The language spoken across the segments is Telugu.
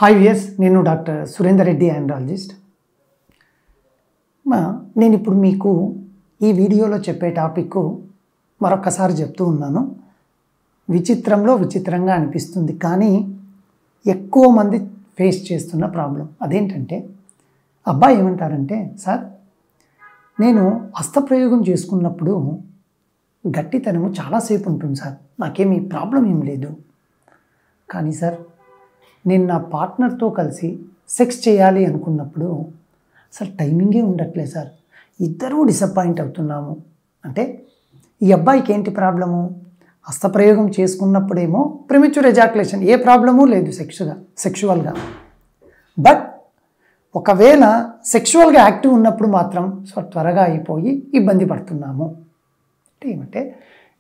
హాయ్ వియర్స్, నేను డాక్టర్ సురేందర్ రెడ్డి, ఆండ్రాలజిస్ట్. నేను ఇప్పుడు మీకు ఈ వీడియోలో చెప్పే టాపిక్ మరొకసారి చెప్తూ ఉన్నాను. విచిత్రంలో విచిత్రంగా అనిపిస్తుంది, కానీ ఎక్కువ మంది ఫేస్ చేస్తున్న ప్రాబ్లం అదేంటంటే, అబ్బాయి ఏమంటారంటే, సార్ నేను హస్తప్రయోగం చేసుకున్నప్పుడు గట్టితనము చాలాసేపు ఉంటుంది సార్, నాకేమీ ప్రాబ్లం ఏం లేదు. కానీ సార్ నేను నా పార్ట్నర్తో కలిసి సెక్స్ చేయాలి అనుకున్నప్పుడు అసలు టైమింగే ఉండట్లేదు సార్, ఇద్దరూ డిసప్పాయింట్ అవుతున్నాము. అంటే ఈ అబ్బాయికి ఏంటి ప్రాబ్లము? హస్తప్రయోగం చేసుకున్నప్పుడేమో ప్రిమెచ్యూర్ ఎజాకులేషన్, ఏ ప్రాబ్లము లేదు సెక్షువల్గా. బట్ ఒకవేళ సెక్షువల్గా యాక్టివ్ ఉన్నప్పుడు మాత్రం త్వరగా అయిపోయి ఇబ్బంది పడుతున్నాము. అంటే ఏమంటే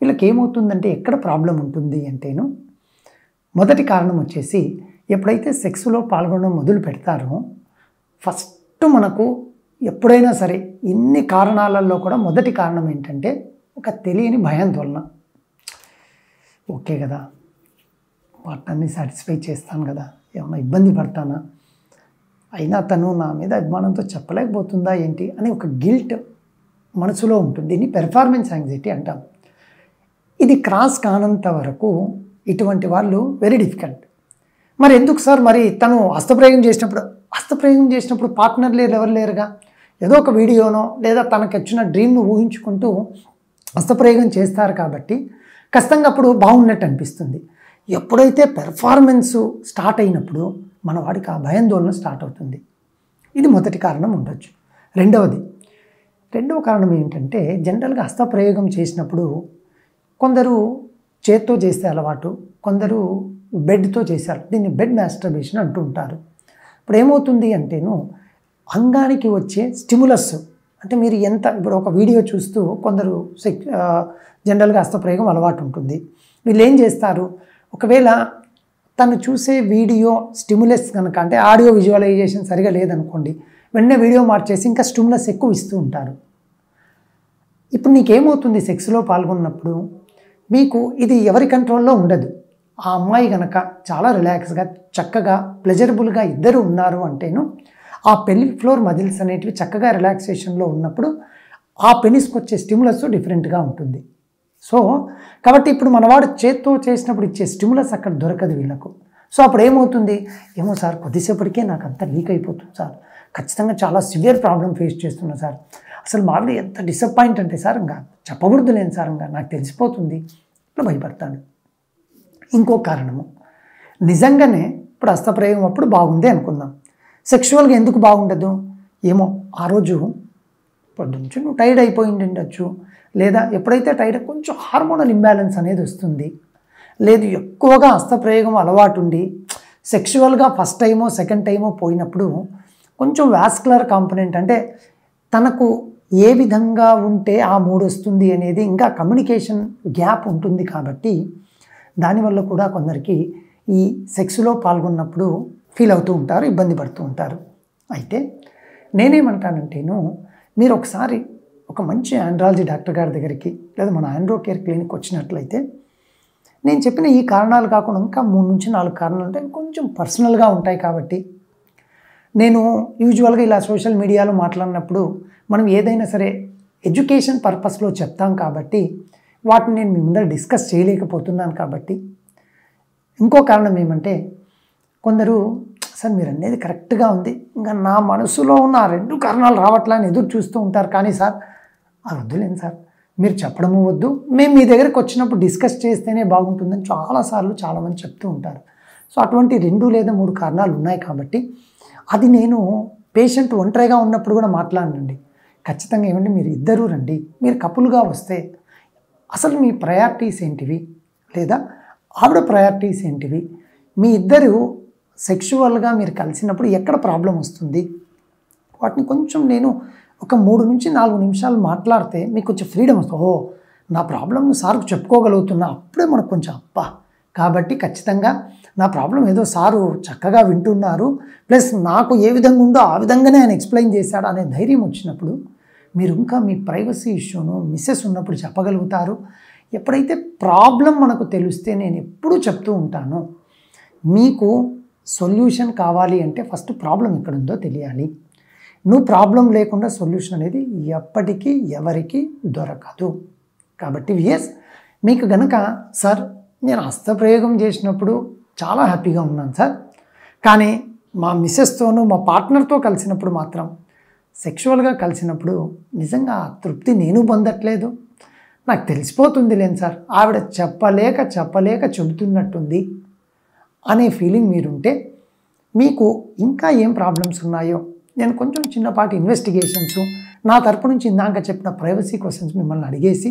వీళ్ళకి ఏమవుతుందంటే, ఎక్కడ ప్రాబ్లం ఉంటుంది అంటేను, మొదటి కారణం వచ్చేసి ఎప్పుడైతే సెక్స్లో పాల్గొనడం మొదలు పెడతారో, ఫస్ట్ మనకు ఎప్పుడైనా సరే ఇన్ని కారణాలలో కూడా మొదటి కారణం ఏంటంటే, ఒక తెలియని భయాందోళన. ఓకే కదా, పార్ట్నర్ని సాటిస్ఫై చేస్తాను కదా, ఏమైనా ఇబ్బంది పడతానా, అయినా తను నా మీద అభిమానంతో చెప్పలేకపోతుందా ఏంటి అని ఒక గిల్ట్ మనసులో ఉంటుంది. దీన్ని పెర్ఫార్మెన్స్ యాంగ్జైటీ అంటాం. ఇది క్రాస్ కానంత వరకు ఇటువంటి వాళ్ళు వెరీ డిఫికల్ట్. మరి ఎందుకు సార్, మరి తను హస్తప్రయోగం చేసినప్పుడు పార్ట్నర్ ఎవరు లేరుగా, ఏదో ఒక వీడియోనో లేదా తనకు వచ్చిన డ్రీమ్ను ఊహించుకుంటూ హస్తప్రయోగం చేస్తారు కాబట్టి ఖచ్చితంగా అప్పుడు బాగున్నట్టు అనిపిస్తుంది. ఎప్పుడైతే పెర్ఫార్మెన్స్ స్టార్ట్ అయినప్పుడు మన వాడికి ఆ భయాందోళన స్టార్ట్ అవుతుంది. ఇది మొదటి కారణం ఉండొచ్చు. రెండవ కారణం ఏంటంటే, జనరల్గా హస్తప్రయోగం చేసినప్పుడు కొందరు చేత్తో చేసే అలవాటు, కొందరు బెడ్తో చేశారు. దీన్ని బెడ్ మాస్టర్బేషన్ అంటూ ఉంటారు. ఇప్పుడు ఏమవుతుంది అంటేను, అంగానికి వచ్చే స్టిములస్, అంటే మీరు ఇప్పుడు ఒక వీడియో చూస్తూ కొందరు జనరల్గా హస్తప్రయోగం అలవాటు ఉంటుంది. వీళ్ళు ఏం చేస్తారు, ఒకవేళ తను చూసే వీడియో స్టిములస్ కనుక, అంటే ఆడియో విజువలైజేషన్ సరిగా లేదనుకోండి, వెంటనే వీడియో మార్చేసి ఇంకా స్టిములస్ ఎక్కువ ఇస్తూ ఉంటారు. ఇప్పుడు నీకేమవుతుంది, సెక్స్లో పాల్గొన్నప్పుడు మీకు ఇది ఎవరి కంట్రోల్లో ఉండదు. ఆ అమ్మాయి కనుక చాలా రిలాక్స్గా, చక్కగా, ప్లెజరబుల్గా ఇద్దరు ఉన్నారు అంటేను, ఆ పెల్విక్ ఫ్లోర్ మజిల్స్ అనేటివి చక్కగా రిలాక్సేషన్లో ఉన్నప్పుడు ఆ పెనిస్కి వచ్చే స్టిములస్ డిఫరెంట్గా ఉంటుంది. సో కాబట్టి ఇప్పుడు మనవాడు చేత్తో చేసినప్పుడు ఇచ్చే స్టిములస్ అక్కడ దొరకదు వీళ్ళకు. సో అప్పుడు ఏమవుతుంది, ఏమో సార్ కొద్దిసేపటికే నాకు అంతా లీక్ అయిపోతుంది సార్, ఖచ్చితంగా చాలా సివియర్ ప్రాబ్లం ఫేస్ చేస్తున్నా సార్, అసలు మాలో ఎంత డిసప్పాయింట్ అంటే సార్, ఇంకా చెప్పకూడదు లేని సార్, ఇంకా నాకు తెలిసిపోతుంది, ఇట్లా భయపడతాను. ఇంకో కారణము, నిజంగానే ఇప్పుడు హస్తప్రయోగం అప్పుడు బాగుంది అనుకుందాం, సెక్షువల్గా ఎందుకు బాగుండదు, ఏమో ఆ రోజు పొద్దుంచి నువ్వు టైర్డ్ అయిపోయి ఉండొచ్చు, లేదా ఎప్పుడైతే టైర్డ్ కొంచెం హార్మోనల్ ఇంబ్యాలెన్స్ అనేది వస్తుంది, లేదు ఎక్కువగా హస్తప్రయోగం అలవాటు ఉండి సెక్షువల్గా ఫస్ట్ టైమో సెకండ్ టైమో పోయినప్పుడు కొంచెం వాస్కులర్ కాంపొనెంట్, అంటే తనకు ఏ విధంగా ఉంటే ఆ మూడ్ వస్తుంది అనేది, ఇంకా కమ్యూనికేషన్ గ్యాప్ ఉంటుంది కాబట్టి దానివల్ల కూడా కొందరికి ఈ సెక్స్లో పాల్గొన్నప్పుడు ఫీల్ అవుతూ ఉంటారు, ఇబ్బంది పడుతూ ఉంటారు. అయితే నేనేమంటానంటేను, మీరు ఒకసారి ఒక మంచి ఆండ్రాలజీ డాక్టర్ గారి దగ్గరికి లేదా మన ఆండ్రో కేర్ క్లినిక్ వచ్చినట్లయితే, నేను చెప్పిన ఈ కారణాలు కాకుండా ఇంకా 3 నుంచి 4 కారణాలు ఉంటాయి, కొంచెం పర్సనల్గా ఉంటాయి. కాబట్టి నేను యూజువల్గా ఇలా సోషల్ మీడియాలో మాట్లాడినప్పుడు మనం ఏదైనా సరే ఎడ్యుకేషన్ పర్పస్లో చెప్తాం కాబట్టి వాటిని నేను మీ ముందర డిస్కస్ చేయలేకపోతున్నాను. కాబట్టి ఇంకో కారణం ఏమంటే, కొందరు సార్ మీరు అనేది కరెక్ట్గా ఉంది, ఇంకా నా మనసులో ఉన్న ఆ 2 కారణాలు రావట్లా అని ఎదురు చూస్తూ ఉంటారు. కానీ సార్ అది వద్దులేండి సార్, మీరు చెప్పడము వద్దు, మేము మీ దగ్గరికి వచ్చినప్పుడు డిస్కస్ చేస్తేనే బాగుంటుందని చాలాసార్లు చాలామంది చెప్తూ ఉంటారు. సో అటువంటి 2 లేదా 3 కారణాలు ఉన్నాయి. కాబట్టి అది నేను పేషెంట్ ఒంటరిగా ఉన్నప్పుడు కూడా మాట్లాడండి, ఖచ్చితంగా ఏమండి మీరు ఇద్దరూ రండి, మీరు కపుల్గా వస్తే అసలు మీ ప్రయారిటీస్ ఏంటివి, లేదా ఆవిడ ప్రయారిటీస్ ఏంటివి, మీ ఇద్దరు సెక్షువల్గా మీరు కలిసినప్పుడు ఎక్కడ ప్రాబ్లం వస్తుంది, వాటిని కొంచెం నేను ఒక 3 నుంచి 4 నిమిషాలు మాట్లాడితే మీకు కొంచెం ఫ్రీడమ్ వస్తుంది. ఓ నా ప్రాబ్లమ్ను సార్కు చెప్పుకోగలుగుతున్నా, అప్పుడే మనకు కొంచెం అబ్బా, కాబట్టి ఖచ్చితంగా నా ప్రాబ్లం ఏదో సారు చక్కగా వింటున్నారు, ప్లస్ నాకు ఏ విధంగా ఉందో ఆ విధంగానే ఆయన ఎక్స్ప్లెయిన్ చేశాడు అనే ధైర్యం వచ్చినప్పుడు మీరు ఇంకా మీ ప్రైవసీ ఇష్యూను మిస్సెస్ ఉన్నప్పుడు చెప్పగలుగుతారు. ఎప్పుడైతే ప్రాబ్లం మనకు తెలిస్తే, నేను ఎప్పుడూ చెప్తూ ఉంటాను, మీకు సొల్యూషన్ కావాలి అంటే ఫస్ట్ ప్రాబ్లం ఎక్కడుందో తెలియాలి. నువ్వు ప్రాబ్లం లేకుండా సొల్యూషన్ అనేది ఎప్పటికీ ఎవరికి దొరకదు. కాబట్టి విఎస్ మీకు గనక సార్ నేను హస్తప్రయోగం చేసినప్పుడు చాలా హ్యాపీగా ఉన్నాను సార్, కానీ మా మిస్సెస్తోనూ మా పార్ట్నర్తో కలిసినప్పుడు మాత్రం సెక్షువల్గా కలిసినప్పుడు నిజంగా ఆ తృప్తి నేను పొందట్లేదు, నాకు తెలిసిపోతుంది లేని సార్, ఆవిడ చెప్పలేక చెబుతున్నట్టుంది అనే ఫీలింగ్ మీరుంటే మీకు ఇంకా ఏం ప్రాబ్లమ్స్ ఉన్నాయో నేను కొంచెం చిన్నపాటి ఇన్వెస్టిగేషన్స్ నా తరపు నుంచి ఇందాక చెప్పిన ప్రైవసీ క్వశ్చన్స్ మిమ్మల్ని అడిగేసి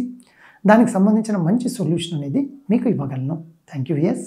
దానికి సంబంధించిన మంచి సొల్యూషన్ అనేది మీకు ఇవ్వగలను. Thank you. ఎస్.